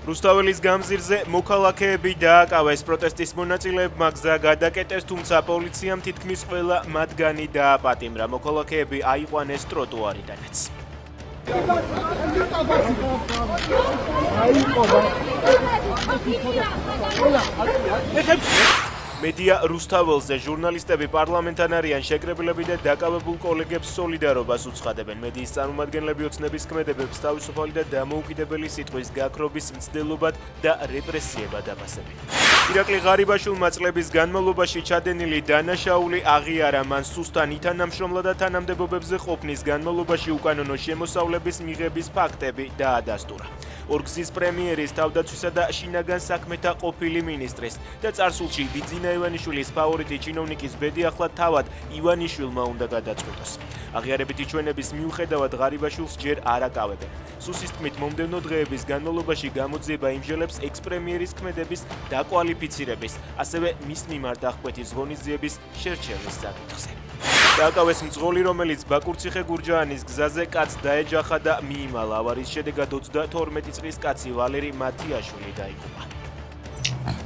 რუსთაველის გამზირზე მოქალაქეები დააკავეს პროტესტის მონაწილეებმა გზა გადაკეტეს, თუმცა პოლიციამ თითქმის ყველა მათგანი დააპატიმრა. მოქალაქეები აიყვანეს ტროტუარიდანაც. მედია რუსთაველზე ჟურნალისტები პარლამენტთან არიან შეკრებილები და დაკავებულ კოლეგებს სოლიდარობას უცხადებენ. მედიის წარმომადგენლები ოცნების ქმედებებს თავისუფალი და დამოუკიდებელი სიტყვის გაქრობის მცდელობად და რეპრესიებად აფასებენ. ირაკლი ღარიბაშვილმა წლების განმავლობაში ჩადენილი დანაშაული აღიარა. მან სუსტან ითანამშრომლა და თანამდებობებზე ყოფნის განმავლობაში უკანონო შემოსავლების მიღების ფაქტები დაადასტურა. ორგზის პრემიერის, თავდაცვისა და შინაგან საქმეთა ყოფილი მინისტრის და წარსულში ბიძინა ივანიშვილის ფავორიტი ჩინოვნიკის ბედი ახლა თავად ივანიშვილმა უნდა გადაწყვიტოს. აღიარებითი ჩვენების მიუხედავად ღარიბაშვილს ჯერ არ აკავებენ. სუსის თქმით, მომდევნო დღეების განმავლობაში გამოძიება იმჟელებს ექს-პრემიერის ქმედების დაკვალიფიცირების, ასევე მის მიმართ აღკვეთის ღონისძიების შერჩევის საკითხზე. დააკავეს მძღოლი, რომელიც ბაკურციხე-გურჯაანის გზაზე კაცს დაეჯახა და მიიმალა. ავარიის შედეგად 32 წლის კაცი ვალერი მათიაშვილი დაიღუპა.